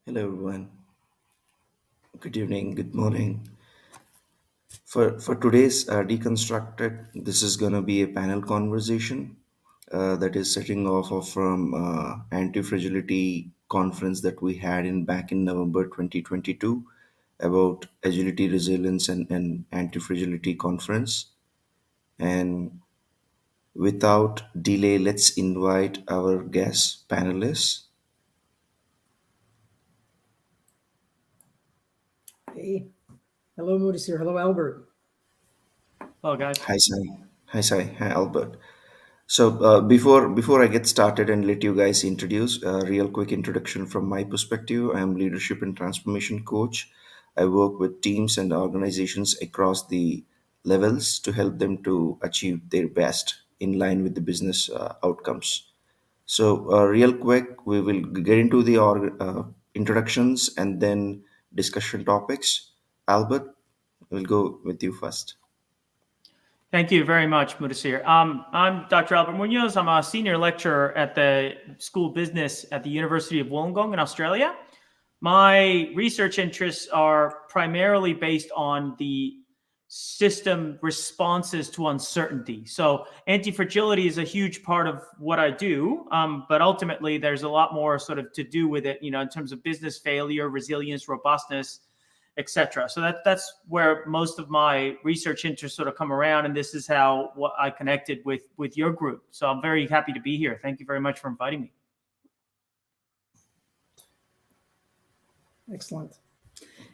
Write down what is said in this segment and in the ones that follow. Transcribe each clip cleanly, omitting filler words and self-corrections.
Hello, everyone. Good evening, good morning. For today's deconstructed, this is going to be a panel conversation that is setting off of from Antifragility conference that we had in back in November 2022 about agility, resilience, and anti-fragility conference. And without delay, let's invite our guest panelists. Hey, hello, Modis here. Hello, Albert. Hello, guys. Hi, Sai. Hi, Sai. Hi, Albert. So before I get started and let you guys introduce a real quick introduction from my perspective, I am leadership and transformation coach. I work with teams and organizations across the levels to help them to achieve their best in line with the business outcomes. So real quick, we will get into the introductions and then discussion topics. Albert, we'll go with you first. Thank you very much, Mudasir. I'm Dr. Albert Munoz. I'm a senior lecturer at the School of Business at the University of Wollongong in Australia. My research interests are primarily based on the system responses to uncertainty. So anti-fragility is a huge part of what I do, but ultimately there's a lot more sort of to do with it, in terms of business failure, resilience, robustness, etc. So that's where most of my research interests sort of come around, and this is how what I connected with your group. So I'm very happy to be here. Thank you very much for inviting me. Excellent.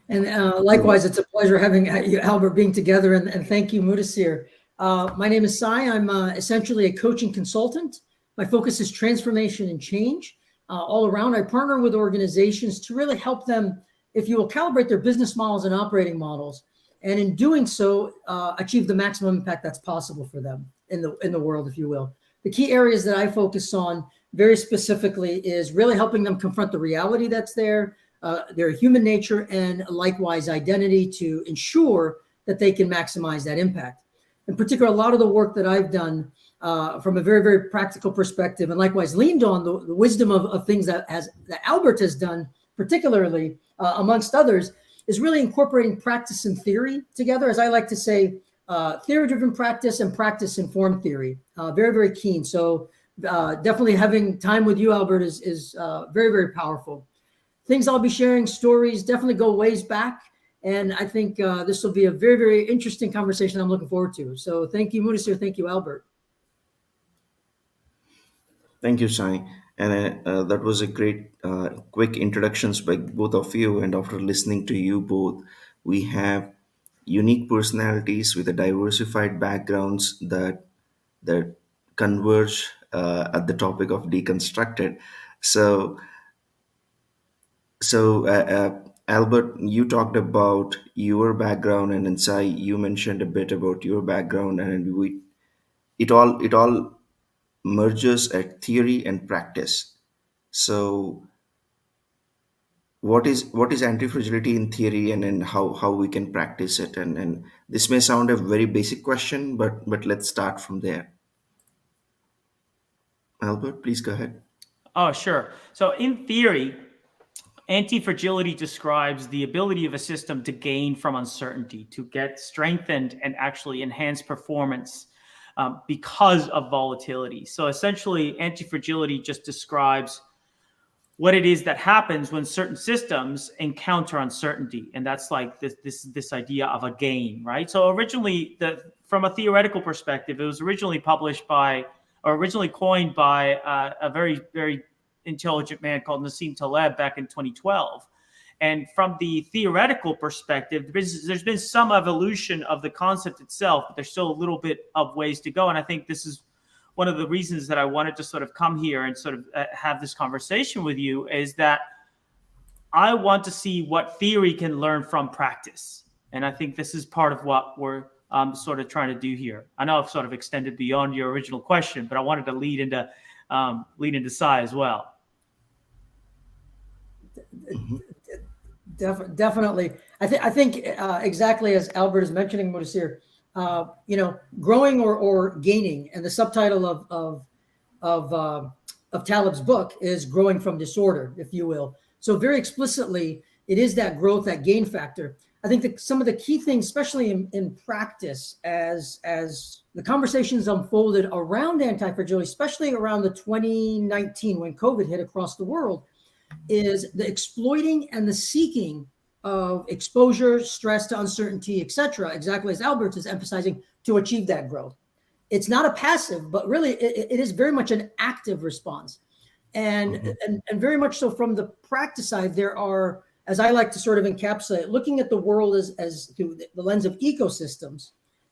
And likewise, it's a pleasure having you, Albert, being together. And thank you, Mudasir. My name is Sai. I'm essentially a coaching consultant. My focus is transformation and change all around. I partner with organizations to really help them, if you will, calibrate their business models and operating models, and in doing so, achieve the maximum impact that's possible for them in the world, if you will. The key areas that I focus on very specifically is really helping them confront the reality that's there, their human nature, and likewise identity to ensure that they can maximize that impact. In particular, a lot of the work that I've done from a very, very practical perspective, and likewise leaned on the wisdom of things that Albert has done, particularly amongst others, is really incorporating practice and theory together. As I like to say, theory-driven practice and practice-informed theory. Very, very keen. So definitely having time with you, Albert, is very, very powerful. Things I'll be sharing, stories, definitely go ways back. And I think this will be a very, very interesting conversation I'm looking forward to. So thank you, Mudasir. Thank you, Albert. Thank you, Sai. And that was a great, quick introductions by both of you. And after listening to you both, we have unique personalities with a diversified backgrounds that converge at the topic of deconstructed. So, so Albert, you talked about your background, and then Sai, you mentioned a bit about your background, and it all merges at theory and practice. So what is anti-fragility in theory, and then how we can practice it? And this may sound a very basic question, but let's start from there. Albert, please go ahead. Oh, sure. So in theory, anti-fragility describes the ability of a system to gain from uncertainty, to get strengthened and actually enhance performance because of volatility. So essentially, anti-fragility just describes what it is that happens when certain systems encounter uncertainty, and that's like this idea of a gain, right? So originally, from a theoretical perspective, it was originally originally coined by a very, very intelligent man called Nassim Taleb back in 2012. And from the theoretical perspective, there's been some evolution of the concept itself, but there's still a little bit of ways to go. And I think this is one of the reasons that I wanted to sort of come here and sort of have this conversation with you, is that I want to see what theory can learn from practice. And I think this is part of what we're sort of trying to do here. I know I've sort of extended beyond your original question, but I wanted to lead into Sai as well. Definitely. I think exactly as Albert is mentioning, Mudasir, growing or gaining, and the subtitle of Taleb's book is "Growing from Disorder," if you will. So very explicitly, it is that growth, that gain factor. I think that some of the key things, especially in practice, as the conversations unfolded around anti-fragility, especially around the 2019 when COVID hit across the world, is the exploiting and the seeking of exposure, stress to uncertainty, etc., exactly as Albert is emphasizing, to achieve that growth. It's not a passive, but really it is very much an active response. And very much so from the practice side, there are, as I like to sort of encapsulate, looking at the world as through the lens of ecosystems,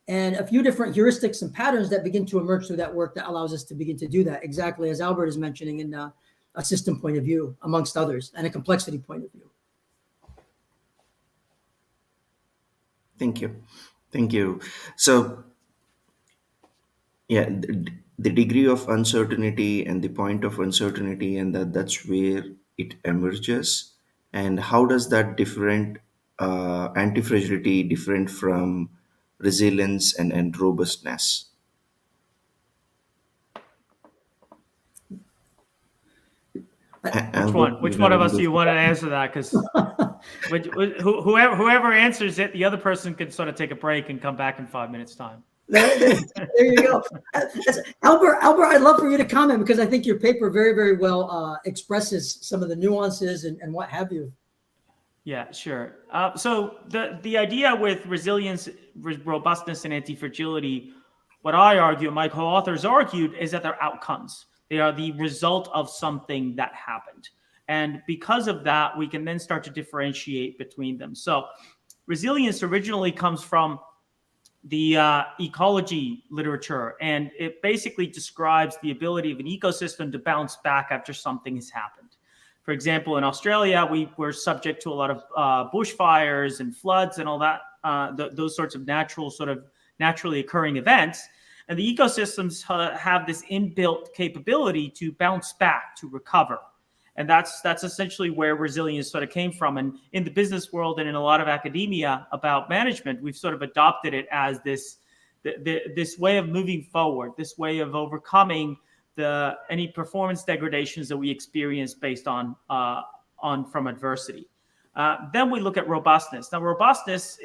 and a few different heuristics and patterns that begin to emerge through that work that allows us to begin to do that, exactly as Albert is mentioning in a system point of view, amongst others, and a complexity point of view. Thank you. Thank you. So, yeah, the degree of uncertainty and the point of uncertainty, and that's where it emerges. And how does that different anti-fragility different from resilience and robustness? Which Albert, one? you Which may one of want us to do go you want to first. answer that? Because whoever answers it, the other person can sort of take a break and come back in 5 minutes' time. There you go. Albert, I'd love for you to comment, because I think your paper very, very well expresses some of the nuances and what have you. Yeah, sure. So the idea with resilience, robustness, and anti-fragility, what I argue, and my co-authors argued, is that they're outcomes. They are the result of something that happened. And because of that, we can then start to differentiate between them. So resilience originally comes from the ecology literature, and it basically describes the ability of an ecosystem to bounce back after something has happened. For example, in Australia, we were subject to a lot of bushfires and floods and all that, those sorts of naturally occurring events. And the ecosystems have this inbuilt capability to bounce back, to recover. And that's essentially where resilience sort of came from. And in the business world and in a lot of academia about management, we've sort of adopted it as this way of moving forward, this way of overcoming any performance degradations that we experience based on from adversity. Then we look at robustness. Now, robustness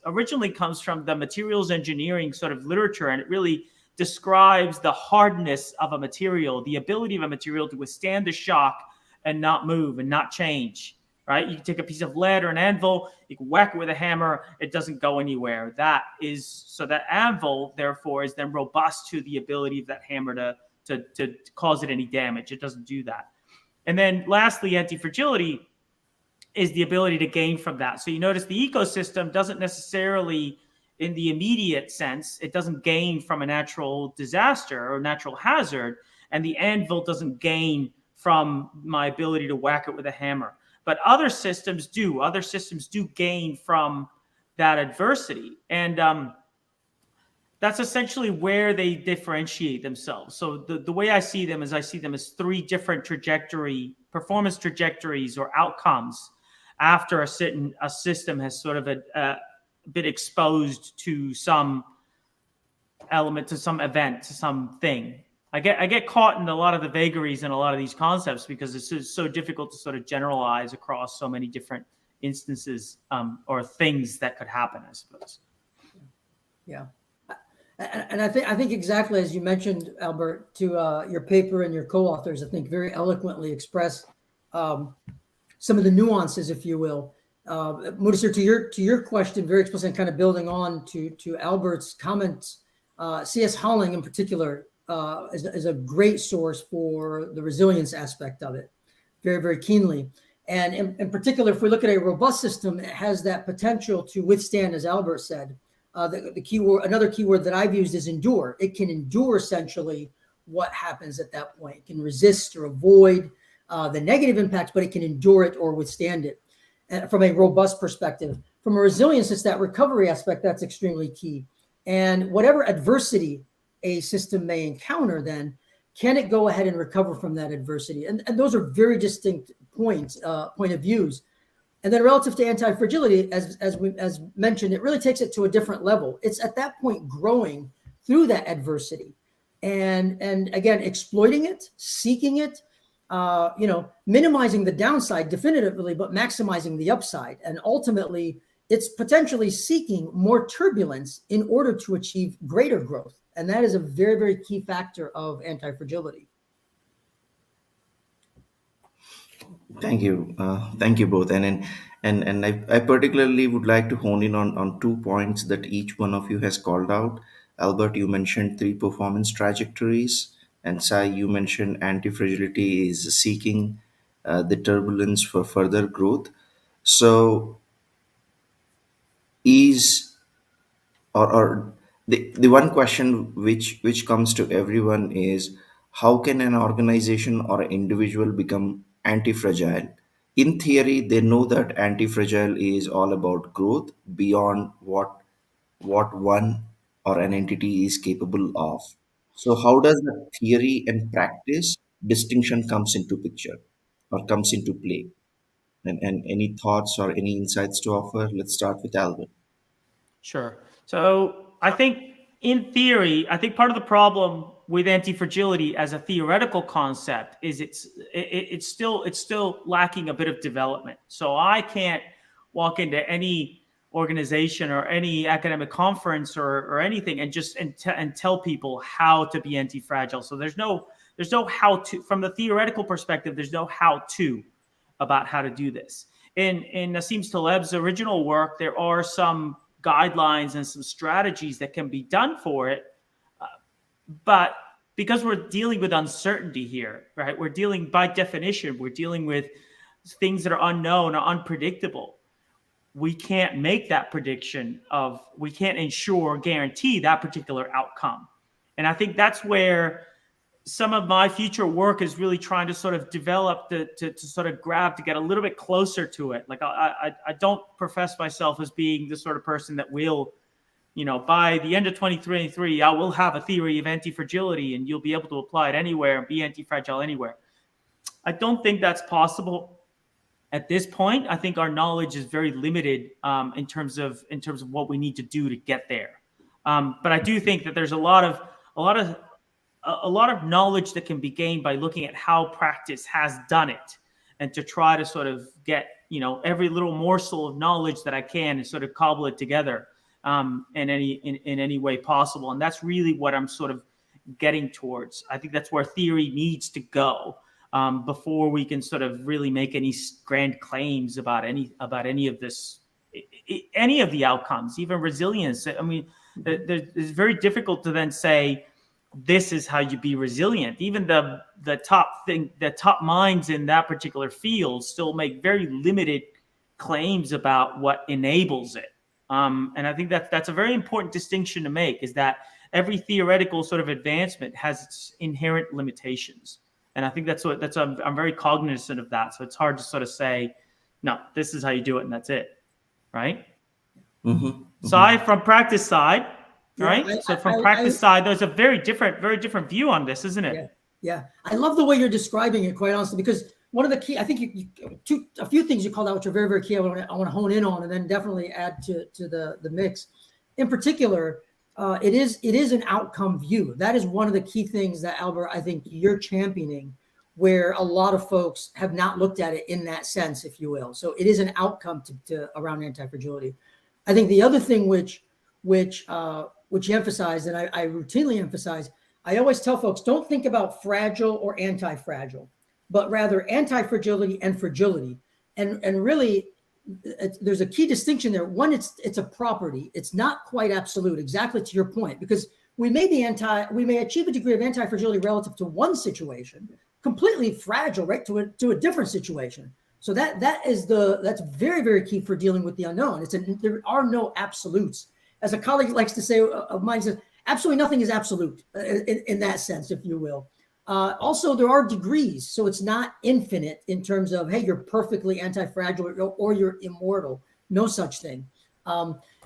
originally comes from the materials engineering sort of literature, and it really describes the hardness of a material, the ability of a material to withstand the shock and not move and not change, right? You can take a piece of lead or an anvil, you can whack it with a hammer, it doesn't go anywhere. That anvil, therefore, is then robust to the ability of that hammer to cause it any damage. It doesn't do that. And then lastly, anti-fragility is the ability to gain from that. So you notice the ecosystem doesn't necessarily, in the immediate sense, it doesn't gain from a natural disaster or natural hazard, and the anvil doesn't gain from my ability to whack it with a hammer. But other systems do. Other systems do gain from that adversity. And that's essentially where they differentiate themselves. So the way I see them is I see them as three different performance trajectories or outcomes after a system has sort of been exposed to some element, to some event, to something. I get caught in a lot of the vagaries in a lot of these concepts because it's so difficult to sort of generalize across so many different instances or things that could happen, I suppose. Yeah. And I think exactly as you mentioned, Albert, to your paper and your co-authors, I think very eloquently express some of the nuances, if you will. Mudasir, to your question, very explicit, and kind of building on to Albert's comments, C.S. Holling in particular is a great source for the resilience aspect of it, very, very keenly. And in particular, if we look at a robust system, it has that potential to withstand, as Albert said. The keyword, another keyword that I've used is endure. It can endure essentially what happens at that point. It can resist or avoid the negative impacts, but it can endure it or withstand it. And from a robust perspective, from a resilience, it's that recovery aspect that's extremely key. And whatever adversity a system may encounter, then can it go ahead and recover from that adversity? And those are very distinct point of views. And then relative to anti-fragility, as mentioned, it really takes it to a different level. It's at that point growing through that adversity and again, exploiting it, seeking it, minimizing the downside definitively, but maximizing the upside. And ultimately, it's potentially seeking more turbulence in order to achieve greater growth. And that is a very, very key factor of anti-fragility. Thank you both. And I particularly would like to hone in on 2 points that each one of you has called out. Albert, you mentioned three performance trajectories, and Sai, you mentioned anti-fragility is seeking the turbulence for further growth. So, is or the one question which comes to everyone is, how can an organization or an individual become anti-fragile? In theory, they know that anti-fragile is all about growth beyond what one or an entity is capable of. So how does the theory and practice distinction comes into picture or comes into play? And any thoughts or any insights to offer? Let's start with Albert. Sure. So I think in theory, I think part of the problem with anti-fragility as a theoretical concept is it's still lacking a bit of development. So I can't walk into any organization or any academic conference or anything and just and tell people how to be anti-fragile. So there's no how to, from the theoretical perspective, there's no how to about how to do this. In Nassim Taleb's original work, there are some guidelines and some strategies that can be done for it. But because we're dealing with uncertainty here, right? We're dealing, by definition, we're dealing with things that are unknown or unpredictable. We can't make that prediction of, we can't ensure or guarantee that particular outcome. And I think that's where some of my future work is really trying to sort of develop to sort of grab, to get a little bit closer to it. Like I don't profess myself as being the sort of person that will, by the end of 2023, I will have a theory of anti-fragility and you'll be able to apply it anywhere and be anti-fragile anywhere. I don't think that's possible at this point. I think our knowledge is very limited in terms of what we need to do to get there. But I do think that there's a lot of knowledge that can be gained by looking at how practice has done it, and to try to sort of get, every little morsel of knowledge that I can and sort of cobble it together in any way possible. And that's really what I'm sort of getting towards. I think that's where theory needs to go before we can sort of really make any grand claims about any of this, any of the outcomes, even resilience. I mean, it's very difficult to then say, this is how you be resilient. Even the top minds in that particular field still make very limited claims about what enables it. And I think that's a very important distinction to make, is that every theoretical sort of advancement has its inherent limitations. And I think I'm very cognizant of that. So it's hard to sort of say, no, this is how you do it and that's it. Right. So from practice side, right? So from practice side, there's a very different view on this, isn't it? Yeah. I love the way you're describing it, quite honestly, because one of the key, I think a few things you called out, which are very, very key. I want to hone in on, and then definitely add to the mix. In particular, it is an outcome view. That is one of the key things that, Albert, I think you're championing, where a lot of folks have not looked at it in that sense, if you will. So it is an outcome to around anti-fragility. I think the other thing which you emphasize, and I routinely emphasize, I always tell folks, don't think about fragile or anti-fragile, but rather anti-fragility and fragility. And really, there's a key distinction there. One, it's a property. It's not quite absolute, exactly to your point, because we may achieve a degree of anti-fragility relative to one situation, completely fragile, right, to a different situation. So that's very, very key for dealing with the unknown. There are no absolutes. As a colleague likes to say of mine, says, absolutely nothing is absolute in that sense, if you will. Also, there are degrees. So it's not infinite in terms of, hey, you're perfectly anti-fragile or you're immortal. No such thing.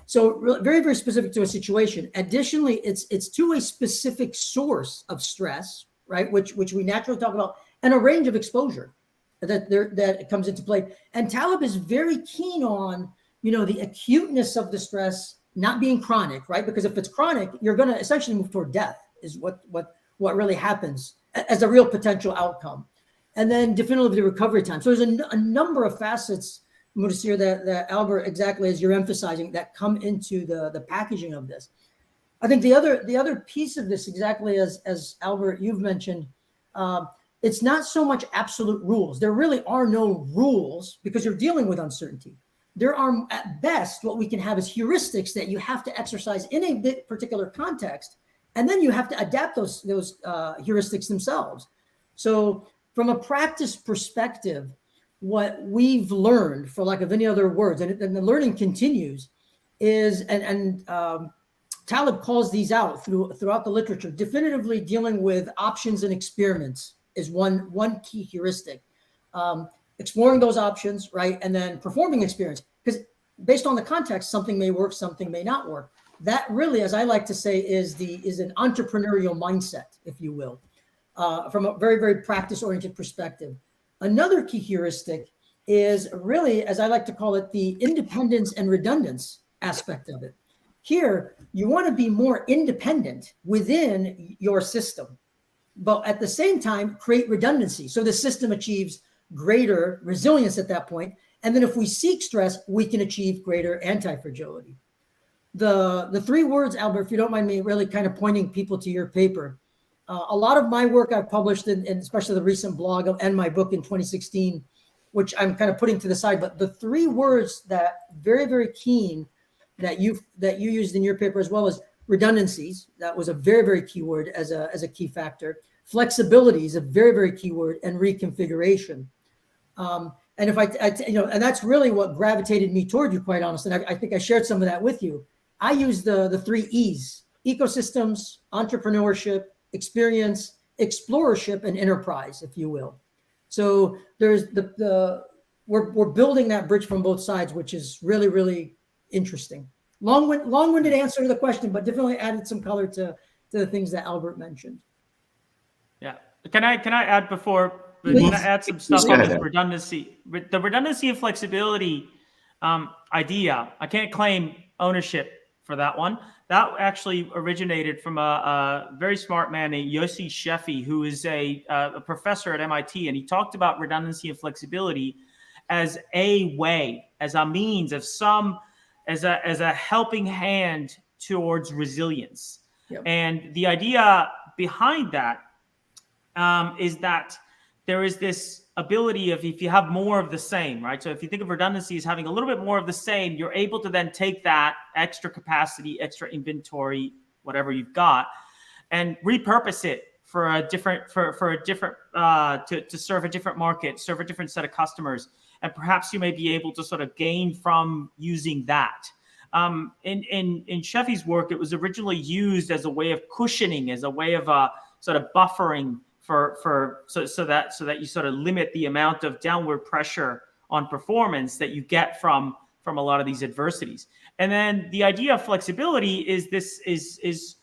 So very, very specific to a situation. Additionally, it's to a specific source of stress, right, which we naturally talk about, and a range of exposure that comes into play. And Taleb is very keen on, the acuteness of the stress not being chronic, right? Because if it's chronic, you're going to essentially move toward death, is what really happens as a real potential outcome. and then definitively recovery time. So there's a number of facets, Mudasir, that Albert, exactly as you're emphasizing, that come into the packaging of this. I think the other piece of this, exactly as Albert, you've mentioned, it's not so much absolute rules. There really are no rules because you're dealing with uncertainty. There are, at best, what we can have is heuristics that you have to exercise in a particular context, and then you have to adapt those heuristics themselves. So from a practice perspective, what we've learned, for lack of any other words, and the learning continues, is, and Taleb calls these out throughout the literature, definitively dealing with options and experiments is one key heuristic. Exploring those options, right? And then performing experience, because based on the context, something may work, something may not work. That really, as I like to say, is an entrepreneurial mindset, if you will, from a very, very practice-oriented perspective. Another key heuristic is really, as I like to call it, the independence and redundance aspect of it. Here, you want to be more independent within your system, but at the same time, create redundancy. So the system achieves greater resilience at that point. And then if we seek stress, we can achieve greater anti-fragility. The three words, Albert, if you don't mind me really kind of pointing people to your paper. A lot of my work I've published in especially the recent blog and my book in 2016, which I'm kind of putting to the side, but the three words that very, very keen that you used in your paper, as well as redundancies, that was a very, very key word as a key factor. Flexibility is a very, very key word, and reconfiguration. And if and that's really what gravitated me toward you, quite honestly. And I think I shared some of that with you. I use the three E's: ecosystems, entrepreneurship, experience, explorership, and enterprise, if you will. So there's we're building that bridge from both sides, which is really, really interesting. Long-winded answer to the question, but definitely added some color to the things that Albert mentioned. Yeah. Can I add before? Please. Can I add some stuff on this redundancy? The redundancy and flexibility idea. I can't claim ownership for that one. That actually originated from a very smart man named Yossi Sheffi, who is a professor at MIT, and he talked about redundancy and flexibility as a way, as a means of as a helping hand towards resilience. Yep. And the idea behind that is that there is this ability of, if you have more of the same, right? So if you think of redundancy as having a little bit more of the same, you're able to then take that extra capacity, extra inventory, whatever you've got, and repurpose it for a different, to serve a different market, serve a different set of customers. And perhaps you may be able to sort of gain from using that. In Sheffi's work, it was originally used as a way of cushioning, as a way of sort of buffering so that you sort of limit the amount of downward pressure on performance that you get from a lot of these adversities. And then the idea of flexibility is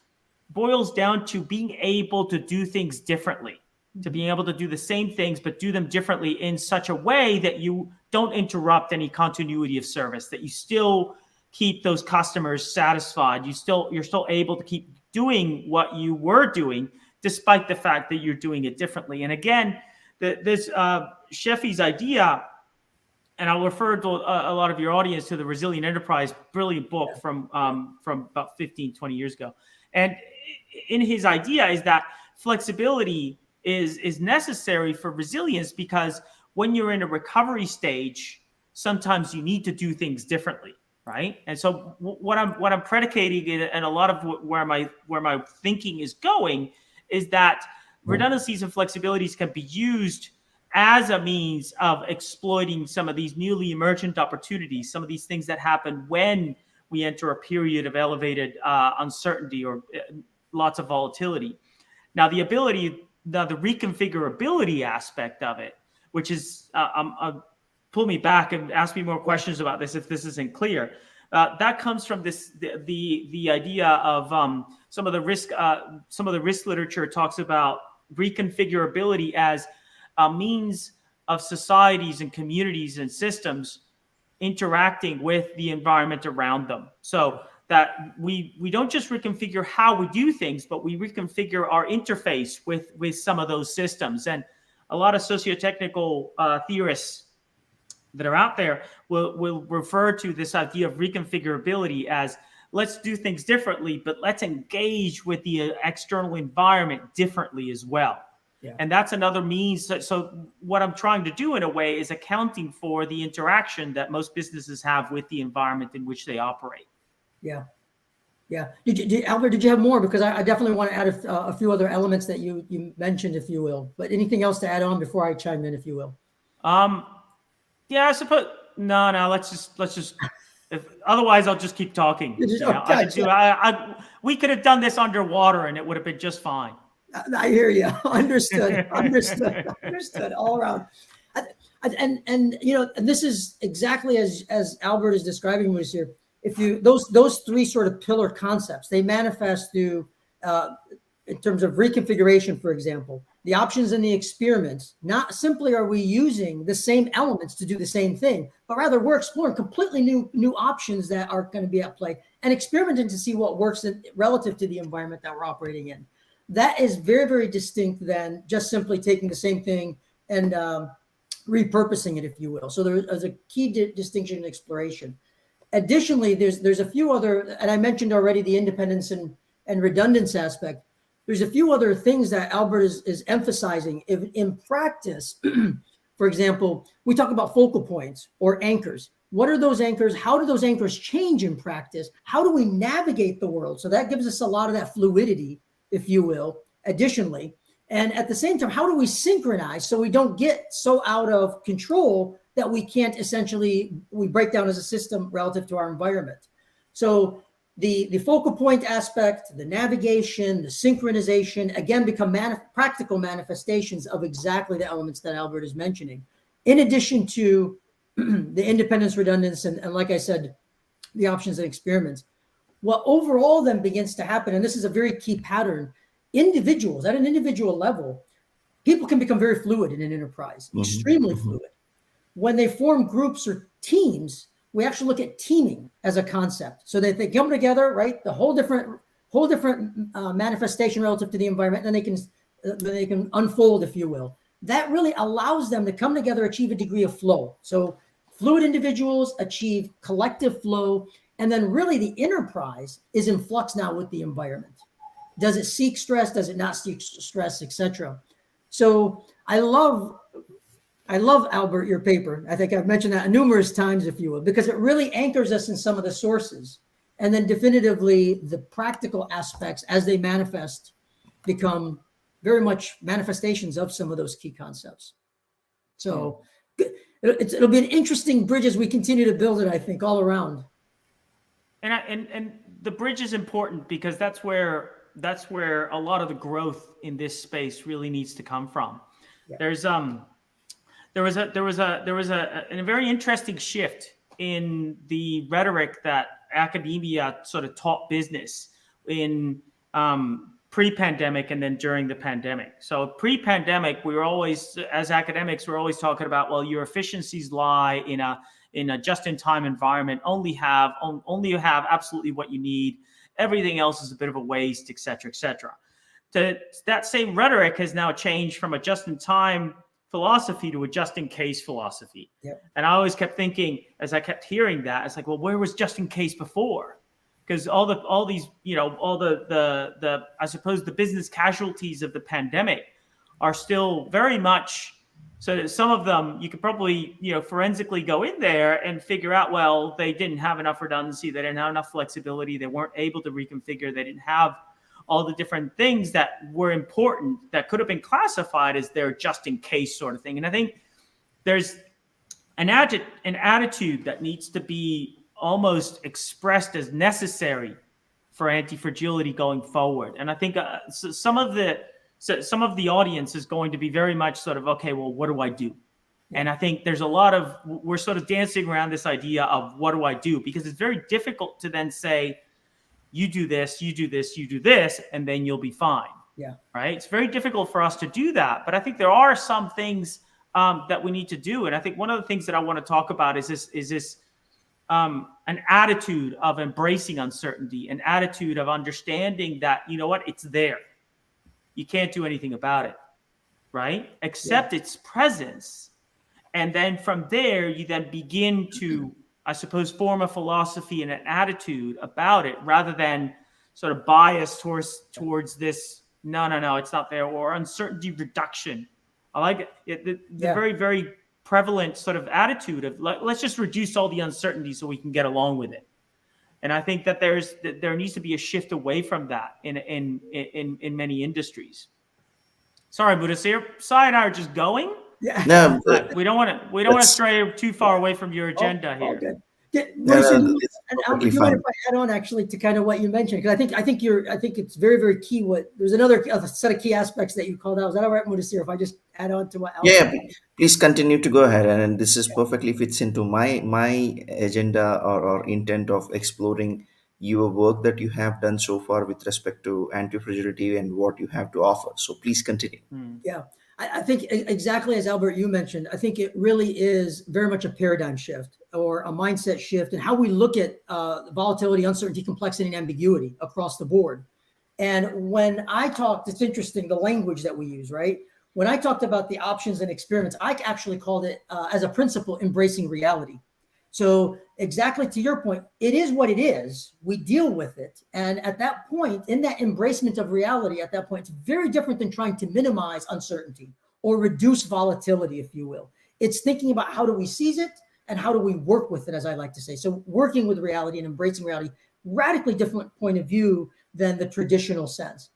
boils down to being able to do things differently, to being able to do the same things but do them differently in such a way that you don't interrupt any continuity of service, that you still keep those customers satisfied. You're still able to keep doing what you were doing, despite the fact that you're doing it differently. And again, this Sheffi's idea, and I'll refer to a lot of your audience to the Resilient Enterprise, brilliant book from about 15, 20 years ago. And in his idea is that flexibility is necessary for resilience, because when you're in a recovery stage, sometimes you need to do things differently, right? And so what I'm predicating, and a lot of where my thinking is going, is that redundancies and flexibilities can be used as a means of exploiting some of these newly emergent opportunities, some of these things that happen when we enter a period of elevated uncertainty or lots of volatility. Now, the reconfigurability aspect of it, which is, pull me back and ask me more questions about this if this isn't clear. That comes from the idea of some of the risk literature talks about reconfigurability as a means of societies and communities and systems interacting with the environment around them. So that we don't just reconfigure how we do things, but we reconfigure our interface with some of those systems. And a lot of socio-technical theorists that are out there will refer to this idea of reconfigurability as, let's do things differently, but let's engage with the external environment differently as well. Yeah. And that's another means. So what I'm trying to do in a way is accounting for the interaction that most businesses have with the environment in which they operate. Yeah. Yeah. Albert, did you have more? Because I definitely want to add a few other elements that you mentioned, if you will. But anything else to add on before I chime in, if you will? Yeah, I suppose. No. Let's just. Otherwise, I'll just keep talking. We could have done this underwater, and it would have been just fine. I hear you. Understood. All around. And this is exactly as Albert is describing this here. If you those three sort of pillar concepts, they manifest through in terms of reconfiguration, for example, the options and the experiments. Not simply are we using the same elements to do the same thing, but rather we're exploring completely new options that are going to be at play and experimenting to see what works relative to the environment that we're operating in. That is very, very distinct than just simply taking the same thing and repurposing it, if you will. So there's a key distinction in exploration. Additionally, there's a few other, and I mentioned already the independence and redundance aspect. There's a few other things that Albert is emphasizing. In practice, for example, we talk about focal points or anchors. What are those anchors? How do those anchors change in practice? How do we navigate the world? So that gives us a lot of that fluidity, if you will, additionally. And at the same time, how do we synchronize so we don't get so out of control that we can't we break down as a system relative to our environment? So the focal point aspect, the navigation, the synchronization, again, become practical manifestations of exactly the elements that Albert is mentioning, in addition to the independence, redundance, and like I said, the options and experiments. What overall then begins to happen, and this is a very key pattern, individuals at an individual level, people can become very fluid in an enterprise, extremely fluid. When they form groups or teams, we actually look at teaming as a concept, so that they come together, right? The whole different manifestation relative to the environment, and then they can unfold, if you will. That really allows them to come together, achieve a degree of flow. So fluid individuals achieve collective flow, and then really the enterprise is in flux now with the environment. Does it seek stress? Does it not seek stress, etc.? So I love, Albert, your paper. I think I've mentioned that numerous times, if you will, because it really anchors us in some of the sources. And then definitively the practical aspects as they manifest become very much manifestations of some of those key concepts. So it'll be an interesting bridge as we continue to build it, I think, all around. And the bridge is important because that's where a lot of the growth in this space really needs to come from. Yeah. There was a very interesting shift in the rhetoric that academia sort of taught business in pre-pandemic and then during the pandemic. So pre-pandemic, we were always, as academics, we're always talking about, well, your efficiencies lie in a just-in-time environment. Only have absolutely what you need. Everything else is a bit of a waste, et cetera, et cetera. That same rhetoric has now changed from a just-in-time philosophy to a just-in-case philosophy. Yep. And I always kept thinking, as I kept hearing that, it's like, well, where was just-in-case before? Because all the I suppose the business casualties of the pandemic are still very much. So some of them you could probably, forensically go in there and figure out, well, they didn't have enough redundancy. They didn't have enough flexibility. They weren't able to reconfigure. They didn't have all the different things that were important that could have been classified as their just in case sort of thing. And I think there's an attitude that needs to be almost expressed as necessary for antifragility going forward. And I think some of the audience is going to be very much sort of, okay, well, what do I do? And I think there's we're sort of dancing around this idea of what do I do? Because it's very difficult to then say, you do this, you do this, you do this, and then you'll be fine. Yeah. Right. It's very difficult for us to do that. But I think there are some things that we need to do. And I think one of the things that I want to talk about is this an attitude of embracing uncertainty, an attitude of understanding that, it's there. You can't do anything about it. right? Accept its presence. And then from there, you then begin to, I suppose, form a philosophy and an attitude about it, rather than sort of bias towards this, no, it's not there, or uncertainty reduction. I like it. The very, very prevalent sort of attitude of let's just reduce all the uncertainty so we can get along with it. And I think that there needs to be a shift away from that in many industries. Sorry, Mudassir. Sai and I are just going. Yeah. No, We don't want to stray too far away from your agenda here. Good. no, no, it's And Albert, perfectly do you mind fine. if I add on actually to kind of what you mentioned? Because I think it's very, very key. There's another set of key aspects that you called out. Is that all right, Mudassir? If I just add on to what Albert Yeah, please continue to go ahead, and this is perfectly fits into my agenda or intent of exploring your work that you have done so far with respect to anti-fragility and what you have to offer. So please continue. Yeah, I think exactly as Albert, you mentioned, I think it really is very much a paradigm shift or a mindset shift in how we look at volatility, uncertainty, complexity, and ambiguity across the board. And when I talked, it's interesting, the language that we use, right? When I talked about the options and experiments, I actually called it as a principle, embracing reality. So exactly to your point, it is what it is. We deal with it. And at that point, in that embracement of reality, at that point, it's very different than trying to minimize uncertainty or reduce volatility, if you will. It's thinking about how do we seize it and how do we work with it, as I like to say. So working with reality and embracing reality, radically different point of view than the traditional sense.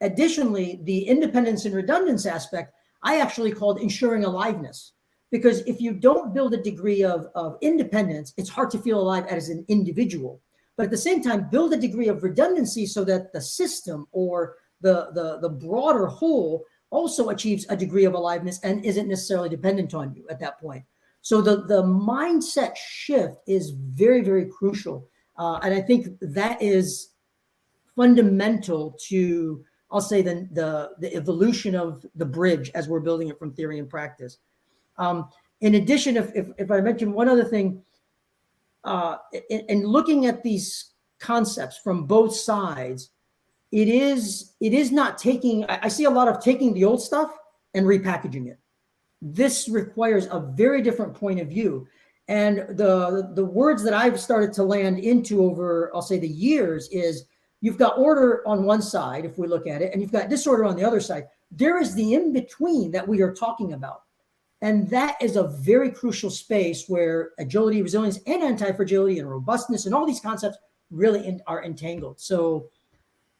Additionally, the independence and redundance aspect, I actually called ensuring aliveness. Because if you don't build a degree of independence, it's hard to feel alive as an individual. But at the same time, build a degree of redundancy so that the system or the broader whole also achieves a degree of aliveness and isn't necessarily dependent on you at that point. So the mindset shift is very, very crucial. And I think that is fundamental to, I'll say, the evolution of the bridge as we're building it from theory and practice. In addition, if I mention one other thing, in looking at these concepts from both sides, it is not taking, I see a lot of taking the old stuff and repackaging it. This requires a very different point of view. And the words that I've started to land into over, I'll say, the years is you've got order on one side, if we look at it, and you've got disorder on the other side. There is the in-between that we are talking about. And that is a very crucial space where agility, resilience, and anti-fragility and robustness and all these concepts really are entangled. So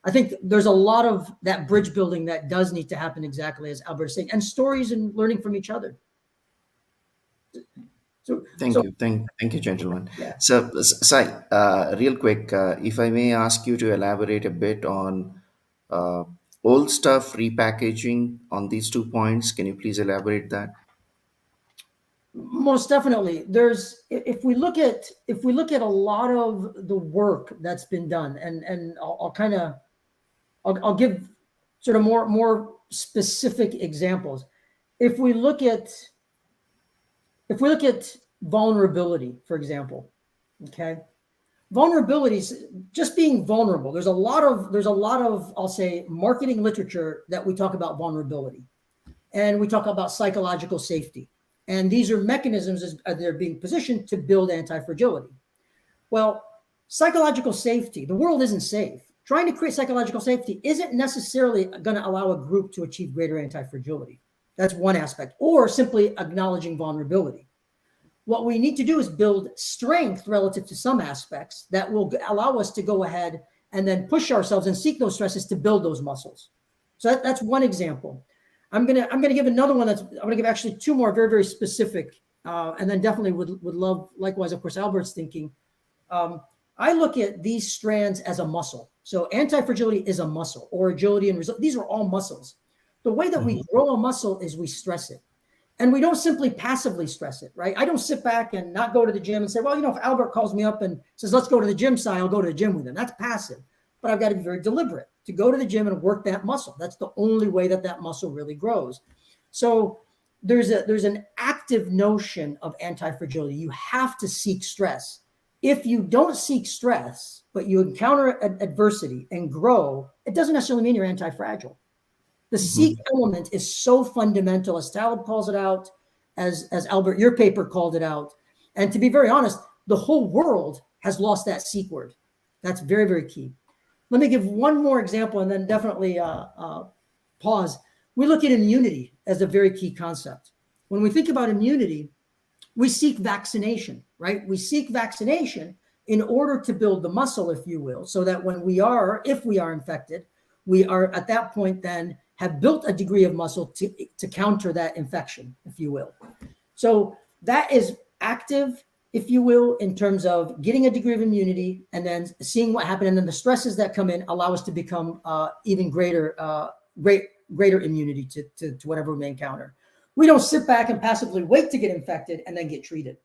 I think there's a lot of that bridge building that does need to happen, exactly as Albert is saying, and stories and learning from each other. Thank you, gentlemen. Yeah. So, Sai, real quick, if I may ask you to elaborate a bit on uh, old stuff repackaging on these 2 points, can you please elaborate that? Most definitely. There's, if we look at a lot of the work that's been done, and I'll give sort of more specific examples. If we look at vulnerability, for example, okay, vulnerabilities, just being vulnerable. There's a lot of, I'll say, marketing literature that we talk about vulnerability, and we talk about psychological safety. And these are mechanisms as they're being positioned to build anti-fragility. Well, psychological safety, the world isn't safe. Trying to create psychological safety isn't necessarily going to allow a group to achieve greater anti-fragility. That's one aspect, or simply acknowledging vulnerability. What we need to do is build strength relative to some aspects that will allow us to go ahead and then push ourselves and seek those stresses to build those muscles. So that's one example. I'm gonna give another one. I'm gonna give actually two more very, very specific, and then definitely would love, likewise, of course, Albert's thinking. I look at these strands as a muscle. So anti-fragility is a muscle, or agility and resilience. These are all muscles. The way that we grow a muscle is we stress it. And we don't simply passively stress it, right? I don't sit back and not go to the gym and say, well, if Albert calls me up and says, let's go to the gym, Si, I'll go to the gym with him. That's passive. But I've got to be very deliberate to go to the gym and work that muscle. That's the only way that muscle really grows. So there's an active notion of anti-fragility. You have to seek stress. If you don't seek stress, but you encounter adversity and grow, it doesn't necessarily mean you're anti-fragile. The seek element is so fundamental, as Taleb calls it out, as Albert, your paper called it out. And to be very honest, the whole world has lost that seek word. That's very, very key. Let me give one more example and then definitely pause. We look at immunity as a very key concept. When we think about immunity, we seek vaccination, right? We seek vaccination in order to build the muscle, if you will, so that when we are, if we are infected, we are at that point then have built a degree of muscle to counter that infection, if you will. So that is active, if you will, in terms of getting a degree of immunity and then seeing what happened. And then the stresses that come in allow us to become even greater immunity to whatever we may encounter. We don't sit back and passively wait to get infected and then get treated.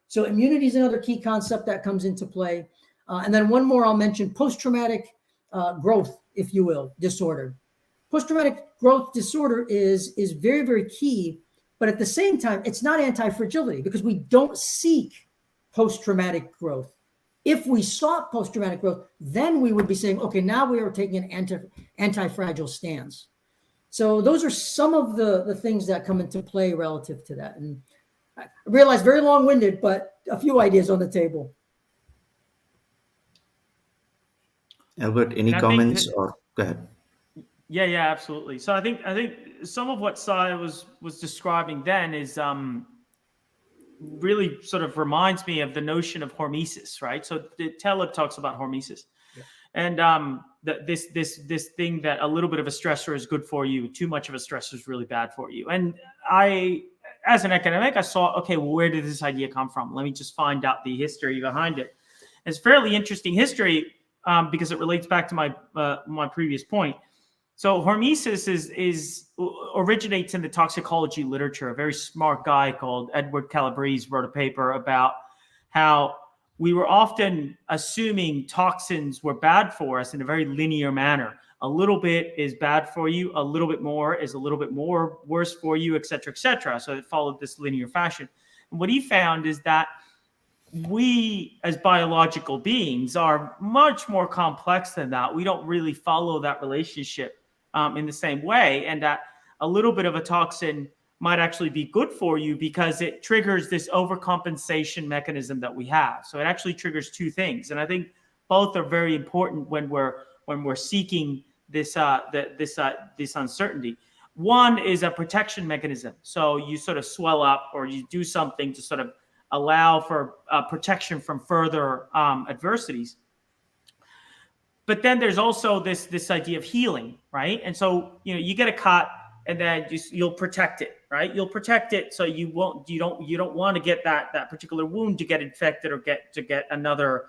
So immunity is another key concept that comes into play. And then one more I'll mention, post-traumatic growth, if you will, disorder. Post-traumatic growth disorder is very, very key, but at the same time, it's not anti-fragility because we don't seek post-traumatic growth. If we sought post-traumatic growth, then we would be saying, okay, now we are taking an anti-fragile stance. So those are some of the things that come into play relative to that. And I realize very long-winded, but a few ideas on the table. Albert, any comments or go ahead? Yeah, absolutely. So I think some of what Sai was describing then is really sort of reminds me of the notion of hormesis, right? So Taleb talks about hormesis, and this thing that a little bit of a stressor is good for you, too much of a stressor is really bad for you. And I, as an academic, I saw, okay, well, where did this idea come from? Let me just find out the history behind it. It's fairly interesting history because it relates back to my previous point. So hormesis originates in the toxicology literature. A very smart guy called Edward Calabrese wrote a paper about how we were often assuming toxins were bad for us in a very linear manner. A little bit is bad for you, a little bit more is a little bit more worse for you, et cetera, et cetera. So it followed this linear fashion. And what he found is that we as biological beings are much more complex than that. We don't really follow that relationship in the same way, and that a little bit of a toxin might actually be good for you because it triggers this overcompensation mechanism that we have. So it actually triggers two things, and I think both are very important when we're seeking this uncertainty. One is a protection mechanism. So you sort of swell up or you do something to sort of allow for protection from further adversities. But then there's also this idea of healing, right? And so, you get a cut and then you'll protect it, right? You'll protect it so you don't want to get that particular wound to get infected or get another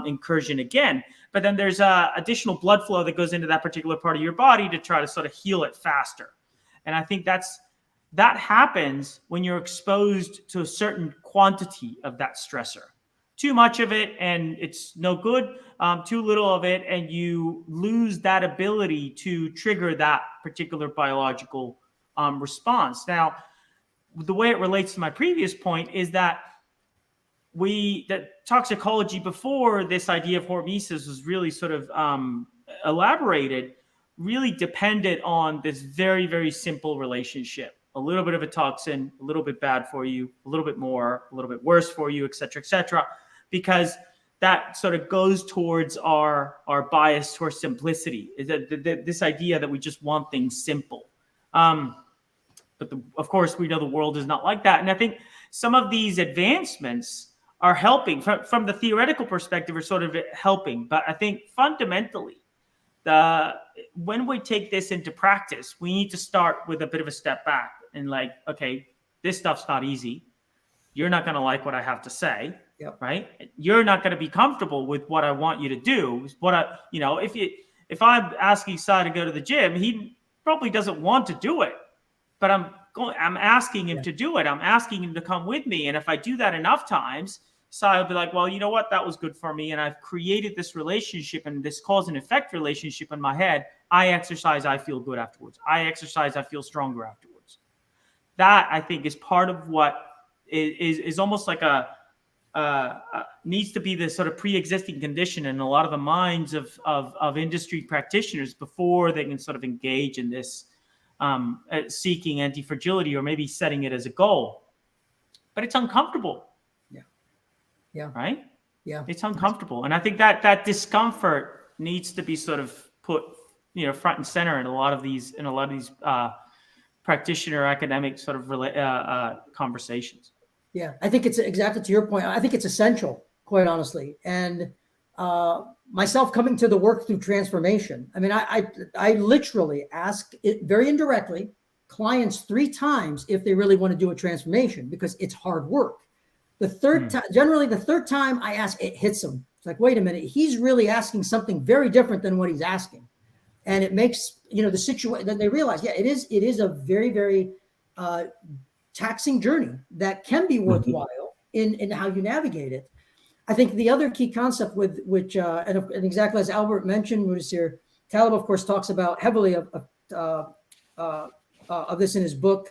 incursion again. But then there's additional blood flow that goes into that particular part of your body to try to sort of heal it faster. And I think that happens when you're exposed to a certain quantity of that stressor. Too much of it and it's no good, too little of it and you lose that ability to trigger that particular biological response. Now, the way it relates to my previous point is that toxicology before this idea of hormesis was really sort of elaborated, really depended on this very, very simple relationship. A little bit of a toxin, a little bit bad for you, a little bit more, a little bit worse for you, et cetera, because that sort of goes towards our bias towards simplicity. Is that this idea that we just want things simple. But of course, we know the world is not like that. And I think some of these advancements are helping from the theoretical perspective are sort of helping. But I think fundamentally, when we take this into practice, we need to start with a bit of a step back and like, okay, this stuff's not easy. You're not going to like what I have to say, right? You're not going to be comfortable with what I want you to do. If I'm asking Sai to go to the gym, he probably doesn't want to do it, but I'm asking him to do it. I'm asking him to come with me. And if I do that enough times, Sai will be like, well, you know what? That was good for me. And I've created this relationship and this cause and effect relationship in my head. I exercise, I feel good afterwards. I exercise, I feel stronger afterwards. That I think is part of what is almost like needs to be this sort of pre-existing condition in a lot of the minds of industry practitioners before they can sort of engage in this seeking antifragility or maybe setting it as a goal, but it's uncomfortable. Yeah. Right. Yeah. It's uncomfortable, and I think that discomfort needs to be sort of put, front and center in a lot of these practitioner academic sort of conversations. Yeah, I think it's exactly to your point. I think it's essential, quite honestly. And myself coming to the work through transformation, I mean, I literally ask it very indirectly clients 3 times if they really want to do a transformation, because it's hard work. The third time, generally the third time I ask, it hits them. It's like, wait a minute, he's really asking something very different than what he's asking. And it makes, the situation, then they realize, yeah, it is a very, very taxing journey that can be worthwhile in how you navigate it. I think the other key concept with which, and exactly as Albert mentioned, Mudasir, Taleb, of course, talks about heavily of this in his book,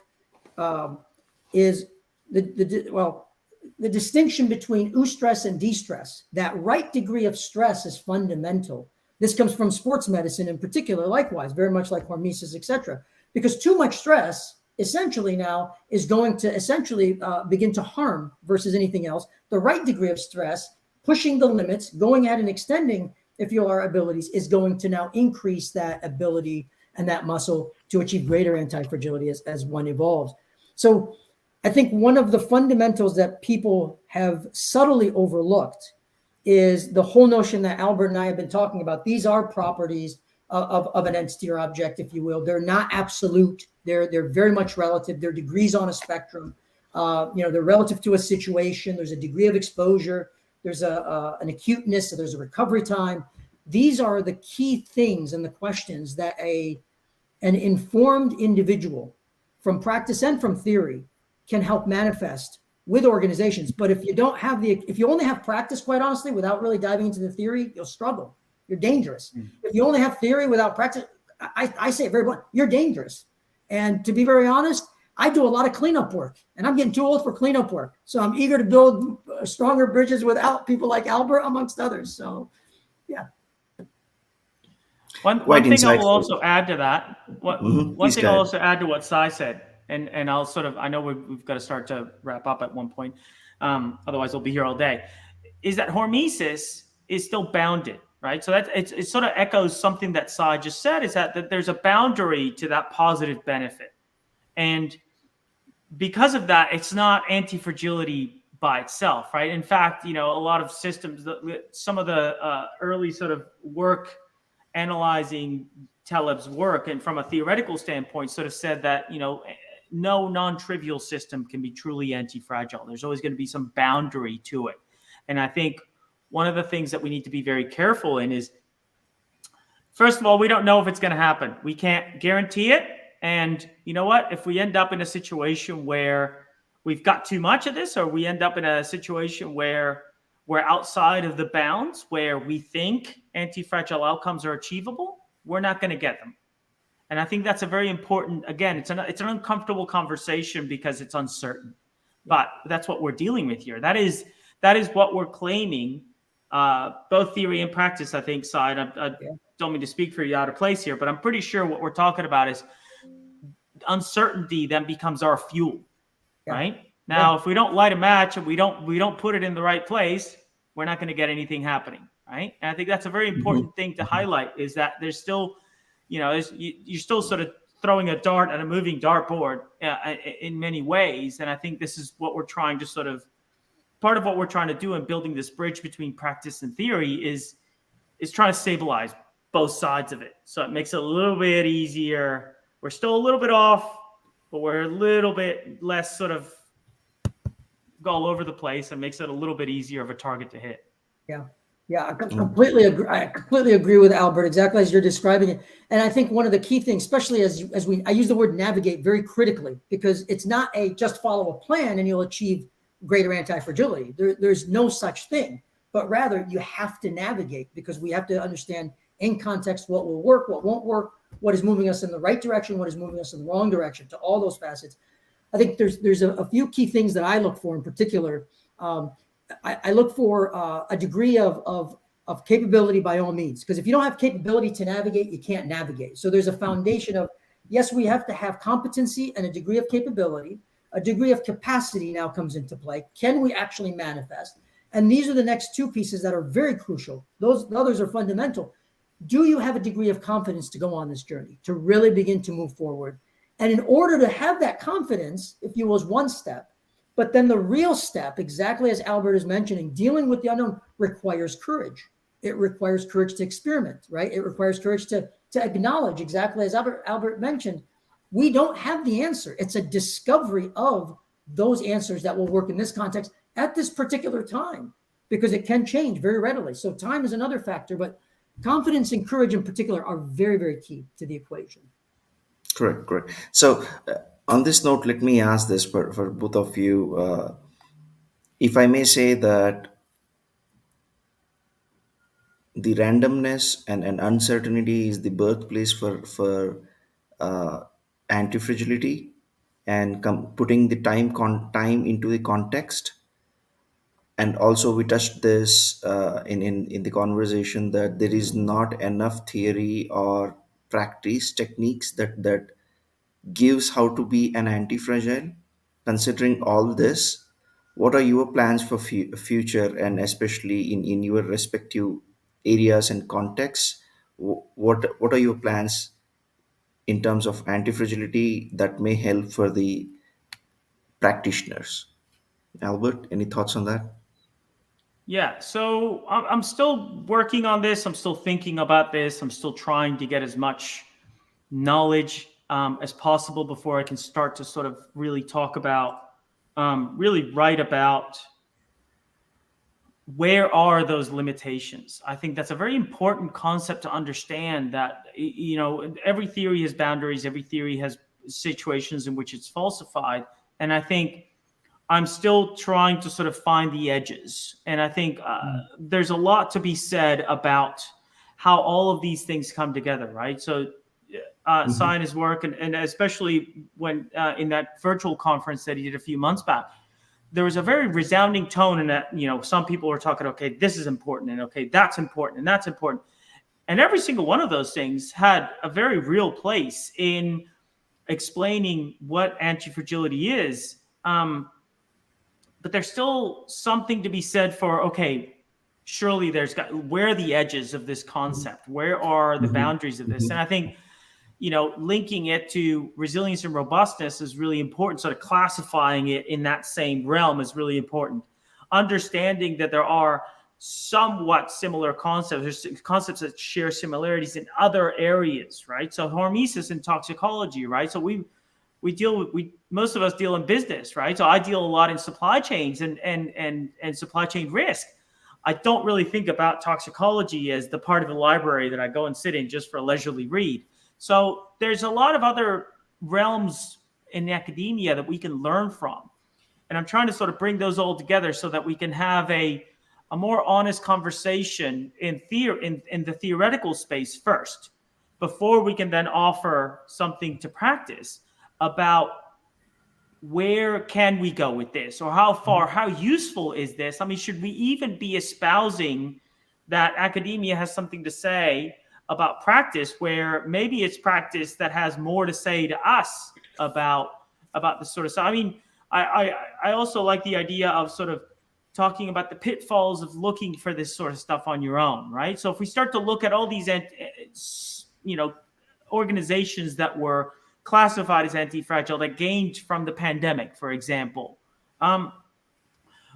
is the distinction between eustress and de-stress. That right degree of stress is fundamental. This comes from sports medicine in particular, likewise, very much like hormesis, etc. Because too much stress essentially now is going to essentially begin to harm versus anything else. The right degree of stress, pushing the limits, going ahead and extending, if you are, abilities, is going to now increase that ability and that muscle to achieve greater anti-fragility as one evolves. So I think one of the fundamentals that people have subtly overlooked is the whole notion that Albert and I have been talking about. These are properties of an entity or object, if you will. They're not absolute. They're very much relative. They're degrees on a spectrum. They're relative to a situation. There's a degree of exposure. There's an acuteness. So there's a recovery time. These are the key things and the questions that an informed individual from practice and from theory can help manifest with organizations. But if you only have practice, quite honestly, without really diving into the theory, you'll struggle. You're dangerous. If you only have theory without practice, I say it very blunt, you're dangerous. And to be very honest, I do a lot of cleanup work, and I'm getting too old for cleanup work. So I'm eager to build stronger bridges without people like Albert, amongst others. So, yeah. One thing I will also add to that, one thing I'll also add to what Sai said, and I'll I know we've got to start to wrap up at one point, otherwise we'll be here all day, is that hormesis is still bounded, right? So it sort of echoes something that Sai just said, is that there's a boundary to that positive benefit. And because of that, it's not anti-fragility by itself, right? In fact, a lot of systems, some of the early sort of work analyzing Taleb's work, and from a theoretical standpoint, sort of said that, no non-trivial system can be truly anti-fragile. There's always going to be some boundary to it. And I think one of the things that we need to be very careful in is, first of all, we don't know if it's going to happen. We can't guarantee it. And you know what? If we end up in a situation where we've got too much of this, or we end up in a situation where we're outside of the bounds where we think anti-fragile outcomes are achievable, we're not going to get them. And I think that's a very important, again, it's an uncomfortable conversation because it's uncertain, but that's what we're dealing with here. That is what we're claiming, both theory and practice, I think, side. I don't mean to speak for you out of place here, but I'm pretty sure what we're talking about is uncertainty then becomes our fuel, right? Now, if we don't light a match and we don't put it in the right place, we're not going to get anything happening, right? And I think that's a very important thing to highlight, is that there's still, you're still sort of throwing a dart at a moving dartboard in many ways. And I think this is what we're trying to part of what we're trying to do in building this bridge between practice and theory is trying to stabilize both sides of it. So it makes it a little bit easier. We're still a little bit off, but we're a little bit less sort of go all over the place, and makes it a little bit easier of a target to hit. Yeah, I completely agree. I completely agree with Albert, exactly as you're describing it. And I think one of the key things, especially I use the word navigate very critically, because it's not just follow a plan and you'll achieve greater anti-fragility. There's no such thing, but rather you have to navigate, because we have to understand in context what will work, what won't work, what is moving us in the right direction, what is moving us in the wrong direction, to all those facets. I think there's a few key things that I look for in particular. I look for a degree of capability by all means, because if you don't have capability to navigate, you can't navigate. So there's a foundation of Yes, we have to have competency and a degree of capability. A degree of capacity now comes into play. Can we actually manifest? And these are the next two pieces that are very crucial. Those others are fundamental. Do you have a degree of confidence to go on this journey, to really begin to move forward? And in order to have that confidence, if you will, is one step. But then the real step, exactly as Albert is mentioning, dealing with the unknown requires courage. It requires courage to experiment, right? It requires courage to acknowledge, exactly as Albert mentioned, we don't have the answer. It's a discovery of those answers that will work in this context at this particular time, because it can change very readily. So time is another factor, but confidence and courage in particular are very, very key to the equation. Correct, correct. So, on this note, let me ask this for both of you. If I may say that the randomness and uncertainty is the birthplace for uh, antifragility, and putting the time into the context. And also, we touched this in the conversation, that there is not enough theory or practice techniques that gives how to be an anti-fragile. Considering all this, what are your plans for future, and especially in your respective areas and contexts? What are your plans in terms of anti-fragility that may help for the practitioners? Albert, any thoughts on that? Yeah, so I'm still working on this. I'm still thinking about this. I'm still trying to get as much knowledge as possible before I can start to sort of really talk about, really write about where are those limitations. I think that's a very important concept to understand, that, you know, every theory has boundaries, every theory has situations in which it's falsified. And I think I'm still trying to sort of find the edges. And I think there's a lot to be said about how all of these things come together, right? So, Mm-hmm. Science work, and especially when in that virtual conference that he did a few months back, there was a very resounding tone in that, you know, some people were talking, okay, this is important, and okay, that's important, and that's important. And every single one of those things had a very real place in explaining what antifragility is. But there's still something to be said for, okay, surely where are the edges of this concept? Where are the Mm-hmm. boundaries of this? Mm-hmm. And I think, you know, linking it to resilience and robustness is really important. Sort of classifying it in that same realm is really important. Understanding that there are somewhat similar concepts, there's concepts that share similarities in other areas, right? So hormesis in toxicology, right? So we most of us deal in business, right? So I deal a lot in supply chains and supply chain risk. I don't really think about toxicology as the part of the library that I go and sit in just for a leisurely read. So there's a lot of other realms in academia that we can learn from. And I'm trying to sort of bring those all together so that we can have a more honest conversation in the theoretical space first, before we can then offer something to practice about where can we go with this, or how useful is this. I mean, should we even be espousing that academia has something to say about practice, where maybe it's practice that has more to say to us about this sort of stuff. I mean, I also like the idea of sort of talking about the pitfalls of looking for this sort of stuff on your own, right? So if we start to look at all these you know, organizations that were classified as anti-fragile, that gained from the pandemic, for example,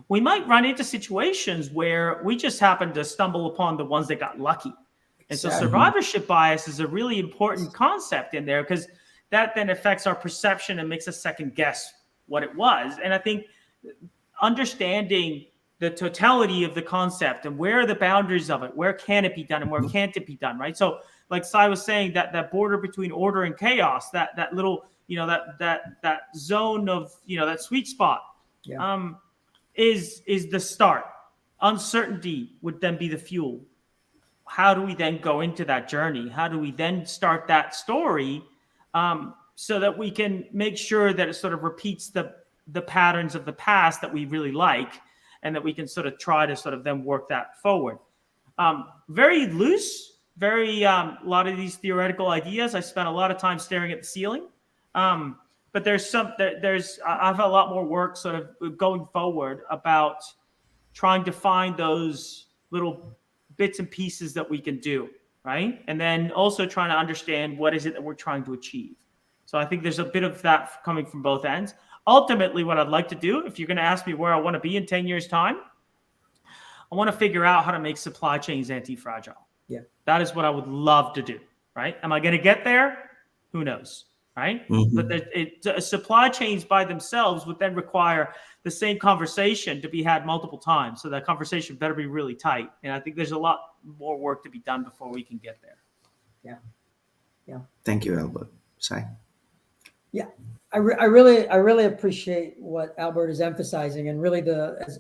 we might run into situations where we just happen to stumble upon the ones that got lucky. And so Exactly. survivorship bias is a really important concept in there, because that then affects our perception and makes us second guess what it was. And I think understanding the totality of the concept and where are the boundaries of it, where can it be done and where can't it be done, right? So like Sai was saying, that border between order and chaos, that little, you know, that zone of, you know, that sweet spot, Yeah. is the start. Uncertainty would then be the fuel. How do we then go into that journey? How do we then start that story, so that we can make sure that it sort of repeats the patterns of the past that we really like, and that we can sort of try to sort of then work that forward. Very loose a lot of these theoretical ideas. I spent a lot of time staring at the ceiling. But I have a lot more work sort of going forward about trying to find those little bits and pieces that we can do, right? And then also trying to understand what is it that we're trying to achieve. So I think there's a bit of that coming from both ends. Ultimately, what I'd like to do, if you're going to ask me where I want to be in 10 years' time, I want to figure out how to make supply chains anti-fragile. Yeah. That is what I would love to do, right? Am I going to get there? Who knows, right? But supply chains by themselves would then require the same conversation to be had multiple times. So that conversation better be really tight. And I think there's a lot more work to be done before we can get there. Yeah. Yeah. Thank you, Albert. Sai? Yeah, I really appreciate what Albert is emphasizing, and really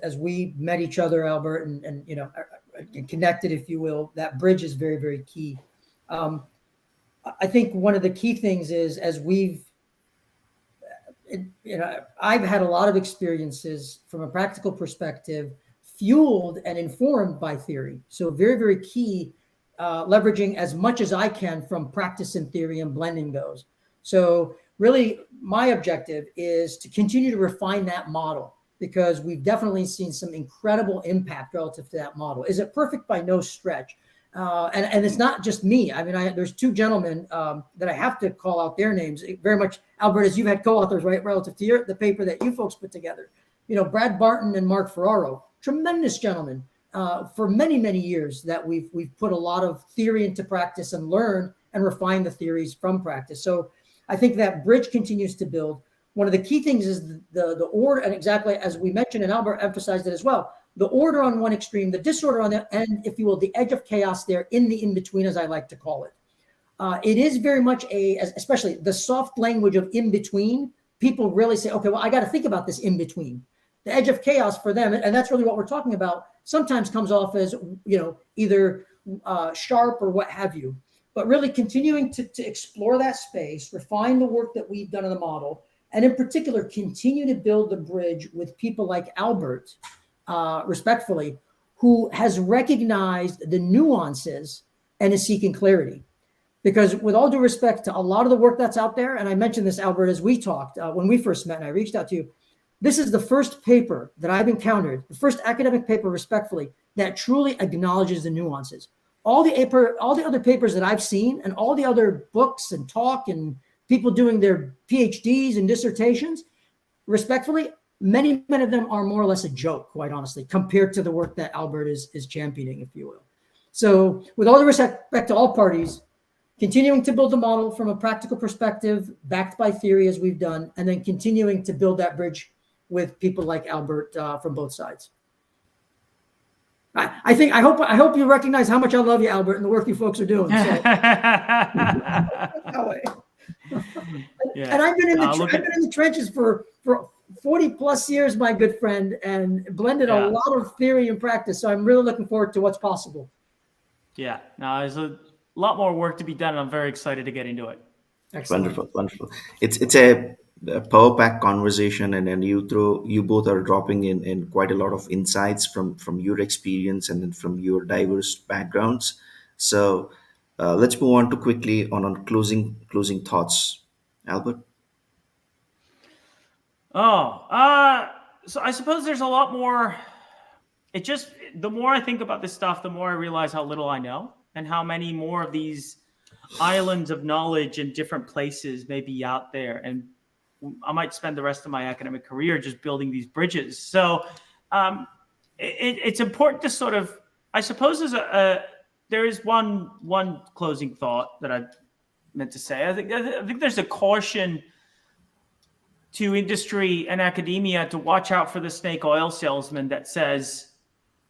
as we met each other, Albert, and connected, if you will, that bridge is very, very key. I think one of the key things is, as I've had a lot of experiences from a practical perspective, fueled and informed by theory. So very, very key, leveraging as much as I can from practice and theory and blending those. So really, my objective is to continue to refine that model, because we've definitely seen some incredible impact relative to that model. Is it perfect? By no stretch. And it's not just me. I mean, there's two gentlemen that I have to call out their names very much. Albert, as you've had co-authors, right, relative to the paper that you folks put together. Brad Barton and Mark Ferraro, tremendous gentlemen for many, many years that we've put a lot of theory into practice and learned and refined the theories from practice. So I think that bridge continues to build. One of the key things is the order, and exactly as we mentioned, and Albert emphasized it as well, the order on one extreme, the disorder on the end, if you will, the edge of chaos there in the in-between, as I like to call it. It is very much especially the soft language of in-between. People really say, okay, well, I got to think about this in-between. The edge of chaos for them, and that's really what we're talking about, sometimes comes off as, either sharp or what have you. But really continuing to explore that space, refine the work that we've done in the model, and in particular, continue to build the bridge with people like Albert, respectfully, who has recognized the nuances and is seeking clarity. Because with all due respect to a lot of the work that's out there, and I mentioned this, Albert, as we talked, when we first met and I reached out to you, this is the first paper that I've encountered, the first academic paper, respectfully, that truly acknowledges the nuances. All the other papers that I've seen and all the other books and talk and people doing their PhDs and dissertations, respectfully, many of them are more or less a joke, quite honestly, compared to the work that Albert is championing, if you will. So with all the respect to all parties, continuing to build the model from a practical perspective, backed by theory as we've done, and then continuing to build that bridge with people like Albert from both sides. I hope you recognize how much I love you, Albert, and the work you folks are doing. So. Yeah. And I've been in the trenches for 40 plus years, my good friend, and blended a lot of theory and practice. So I'm really looking forward to what's possible. Yeah, no, there's a lot more work to be done, and I'm very excited to get into it. Excellent. Wonderful. It's a power pack conversation, and then you both are dropping in quite a lot of insights from your experience and then from your diverse backgrounds. So let's move on to quickly on closing thoughts, Albert. So I suppose there's a lot more. The more I think about this stuff, the more I realize how little I know and how many more of these islands of knowledge in different places may be out there. And I might spend the rest of my academic career just building these bridges. So it's important to sort of, I suppose there is one closing thought that I meant to say. I think there's a caution to industry and academia to watch out for the snake oil salesman that says,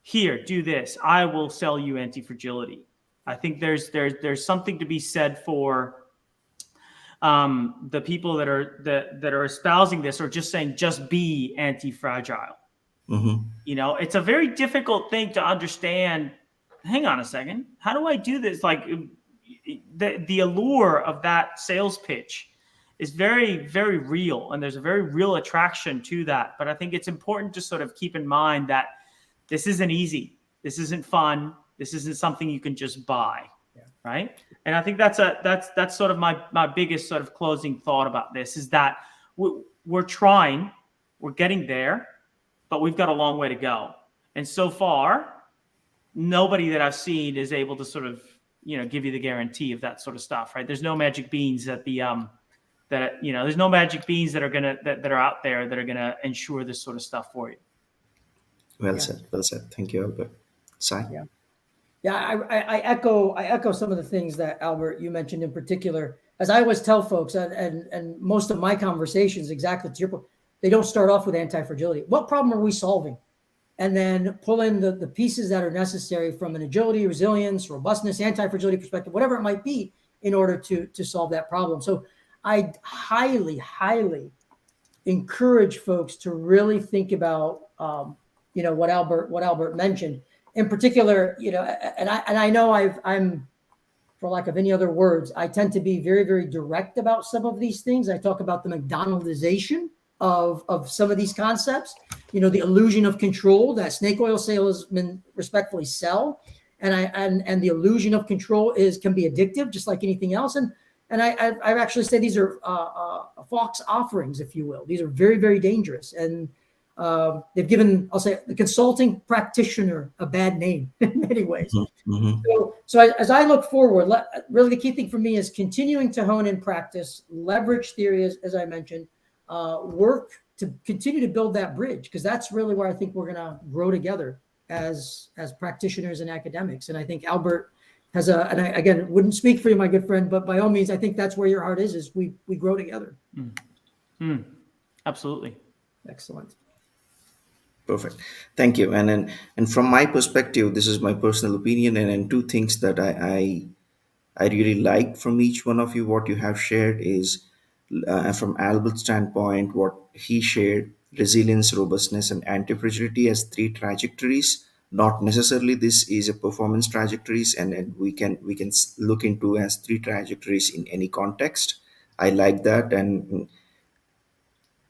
here, do this, I will sell you antifragility. I think there's something to be said for the people that are espousing this, or just saying, just be anti-fragile. Mm-hmm. It's a very difficult thing to understand. Hang on a second. How do I do this? Like the allure of that sales pitch is very, very real. And there's a very real attraction to that. But I think it's important to sort of keep in mind that this isn't easy. This isn't fun. This isn't something you can just buy. Yeah. right? And I think that's sort of my biggest sort of closing thought about this is that we're trying, we're getting there, but we've got a long way to go. And so far, nobody that I've seen is able to sort of, give you the guarantee of that sort of stuff, right? There's no magic beans that there's no magic beans that are that are out there that are gonna ensure this sort of stuff for you. Well Yeah. said. Well said. Thank you, Albert. Sai? Yeah. Yeah, I echo some of the things that Albert you mentioned in particular. As I always tell folks, and most of my conversations, exactly to your point, they don't start off with anti-fragility. What problem are we solving? And then pull in the pieces that are necessary from an agility, resilience, robustness, anti-fragility perspective, whatever it might be, in order to solve that problem. So I highly, highly encourage folks to really think about what Albert mentioned in particular. And I know I'm, for lack of any other words, I tend to be very, very direct about some of these things. I talk about the McDonaldization of some of these concepts, the illusion of control that snake oil salesmen respectfully sell. And the illusion of control can be addictive, just like anything else. And I actually say these are false offerings, if you will. These are very, very dangerous. And they've given, I'll say, the consulting practitioner a bad name in many ways. Mm-hmm. So as I look forward, really the key thing for me is continuing to hone in practice, leverage theory, as I mentioned, work to continue to build that bridge, because that's really where I think we're going to grow together as practitioners and academics. And I think Albert has and I, again, wouldn't speak for you, my good friend, but by all means, I think that's where your heart is we grow together. Absolutely. Excellent. Perfect. Thank you. And from my perspective, this is my personal opinion, and two things that I really like from each one of you. What you have shared is, from Albert's standpoint, what he shared: resilience, robustness, and anti-fragility as three trajectories. Not necessarily this is a performance trajectories, and we can look into as three trajectories in any context. I like that, and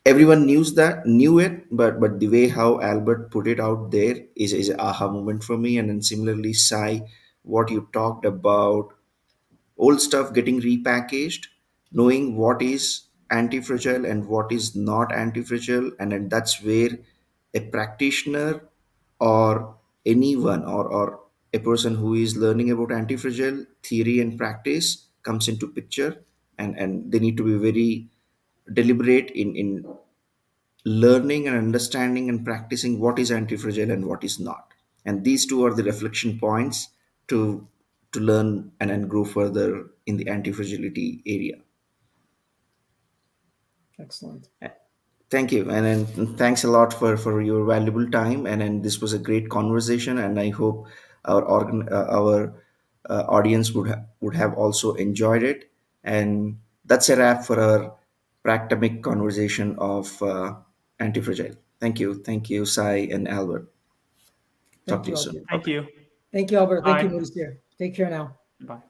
everyone knew it, but the way how Albert put it out there is an aha moment for me. And then similarly, Sai, what you talked about, old stuff getting repackaged, knowing what is anti-fragile and what is not anti-fragile, and then that's where a practitioner or anyone, or a person who is learning about anti-fragile theory and practice comes into picture, and they need to be very deliberate in learning and understanding and practicing what is anti-fragile and what is not. And these two are the reflection points to learn and grow further in the anti-fragility area. Excellent. Thank you, and then thanks a lot for your valuable time. And this was a great conversation, and I hope our audience would have also enjoyed it. And that's a wrap for our pracademic conversation of anti-fragile. Thank you, Sai and Albert. Talk Thank to you, you Albert. soon. Thank Bye. you. Thank you, Albert. Thank you, Bye. Moose here. Take care now. Bye.